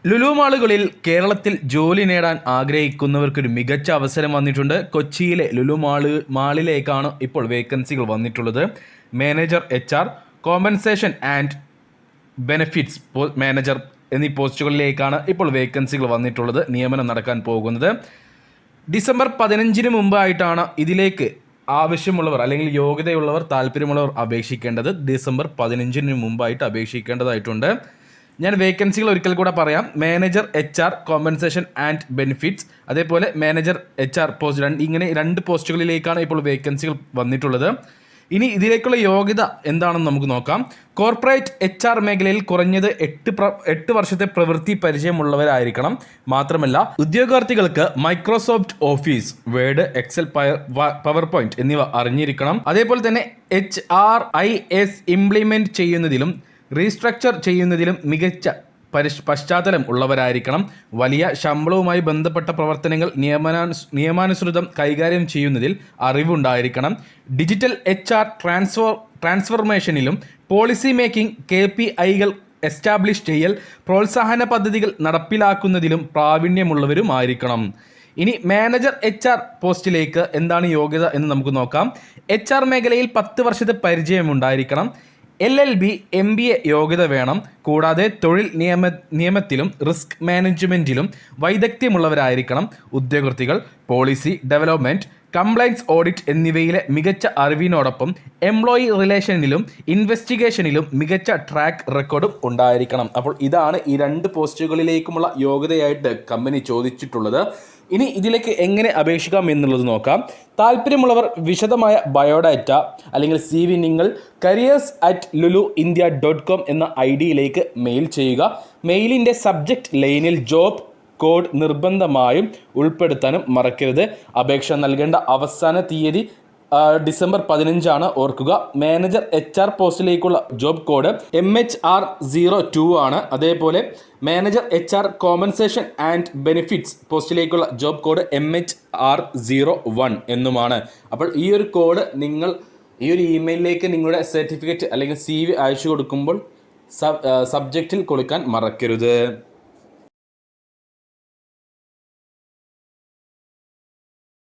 ലുലു മാളുകളിൽ കേരളത്തിൽ ജോലി നേടാൻ ആഗ്രഹിക്കുന്നവർക്കൊരു മികച്ച അവസരം വന്നിട്ടുണ്ട്. കൊച്ചിയിലെ ലുലു മാളിലേക്കാണ് ഇപ്പോൾ വേക്കൻസികൾ വന്നിട്ടുള്ളത്. Manager HR, compensation and benefits manager എന്നീ പോസ്റ്റുകളിലേക്കാണ് ഇപ്പോൾ വേക്കൻസികൾ വന്നിട്ടുള്ളത്. നിയമനം നടക്കാൻ പോകുന്നത് ഡിസംബർ 15 മുമ്പായിട്ടാണ്. ഇതിലേക്ക് ആവശ്യമുള്ളവർ അല്ലെങ്കിൽ യോഗ്യതയുള്ളവർ, താല്പര്യമുള്ളവർ അപേക്ഷിക്കേണ്ടത് ഡിസംബർ 15 മുമ്പായിട്ട് അപേക്ഷിക്കേണ്ടതായിട്ടുണ്ട്. ഞാൻ വേക്കൻസികൾ ഒരിക്കൽ കൂടെ പറയാം. Manager HR, compensation and benefits, അതേപോലെ മാനേജർ HR പോസ്റ്റ്, ഇങ്ങനെ 2 പോസ്റ്റുകളിലേക്കാണ് ഇപ്പോൾ വേക്കൻസികൾ വന്നിട്ടുള്ളത്. ഇനി ഇതിലേക്കുള്ള യോഗ്യത എന്താണെന്ന് നമുക്ക് നോക്കാം. കോർപ്പറേറ്റ് HR മേഖലയിൽ കുറഞ്ഞത് 8 വർഷത്തെ പ്രവൃത്തി പരിചയമുള്ളവരായിരിക്കണം. മാത്രമല്ല ഉദ്യോഗാർത്ഥികൾക്ക് Microsoft Office, Word, Excel, PowerPoint എന്നിവ അറിഞ്ഞിരിക്കണം. അതേപോലെ തന്നെ HRIS ഇംപ്ലിമെന്റ് ചെയ്യുന്നതിലും റീസ്ട്രക്ചർ ചെയ്യുന്നതിലും മികച്ച പശ്ചാത്തലം ഉള്ളവരായിരിക്കണം. വലിയ ശമ്പളവുമായി ബന്ധപ്പെട്ട പ്രവർത്തനങ്ങൾ നിയമാനുസൃതം കൈകാര്യം ചെയ്യുന്നതിൽ അറിവുണ്ടായിരിക്കണം. ഡിജിറ്റൽ HR ട്രാൻസ്ഫോർമേഷനിലും പോളിസി മേക്കിംഗ്, KPIകൾ എസ്റ്റാബ്ലിഷ് ചെയ്യൽ, പ്രോത്സാഹന പദ്ധതികൾ നടപ്പിലാക്കുന്നതിലും പ്രാവീണ്യമുള്ളവരുമായിരിക്കണം. ഇനി മാനേജർ HR പോസ്റ്റിലേക്ക് എന്താണ് യോഗ്യത എന്ന് നമുക്ക് നോക്കാം. HR മേഖലയിൽ 10 വർഷത്തെ പരിചയമുണ്ടായിരിക്കണം. LLB, MBA യോഗ്യത വേണം. കൂടാതെ തൊഴിൽ നിയമത്തിലും റിസ്ക് മാനേജ്മെൻറ്റിലും വൈദഗ്ധ്യമുള്ളവരായിരിക്കണം. ഉദ്യോഗാർത്ഥികൾ പോളിസി ഡെവലപ്മെൻറ്റ്, കംപ്ലയൻസ് ഓഡിറ്റ് എന്നിവയിലെ മികച്ച അറിവിനോടൊപ്പം എംപ്ലോയി റിലേഷനിലും ഇൻവെസ്റ്റിഗേഷനിലും മികച്ച ട്രാക്ക് റെക്കോർഡും ഉണ്ടായിരിക്കണം. അപ്പോൾ ഇതാണ് ഈ 2 പോസ്റ്റുകളിലേക്കുമുള്ള യോഗ്യതയായിട്ട് കമ്പനി ചോദിച്ചിട്ടുള്ളത്. ഇനി ഇതിലേക്ക് എങ്ങനെ അപേക്ഷിക്കാം എന്നുള്ളത് നോക്കാം. താല്പര്യമുള്ളവർ വിശദമായ ബയോഡാറ്റ അല്ലെങ്കിൽ CV നിങ്ങൾ careers@luluindia.com എന്ന ID മെയിൽ ചെയ്യുക. മെയിലിൻ്റെ സബ്ജക്റ്റ് ലൈനിൽ ജോബ് കോഡ് നിർബന്ധമായും ഉൾപ്പെടുത്താനും മറക്കരുത്. അപേക്ഷ നൽകേണ്ട അവസാന തീയതി ഡിസംബർ 15 ഓർക്കുക. മാനേജർ HR പോസ്റ്റിലേക്കുള്ള ജോബ് കോഡ് MHR02 ആണ്. അതേപോലെ manager HR compensation and benefits പോസ്റ്റിലേക്കുള്ള ജോബ് കോഡ് MHR01 എന്നുമാണ്. അപ്പോൾ ഈ ഒരു കോഡ് നിങ്ങൾ ഈ ഒരു ഇമെയിലിലേക്ക് നിങ്ങളുടെ സർട്ടിഫിക്കറ്റ് അല്ലെങ്കിൽ CV അയച്ചു കൊടുക്കുമ്പോൾ സബ്ജക്റ്റിൽ കൊടുക്കാൻ മറക്കരുത്.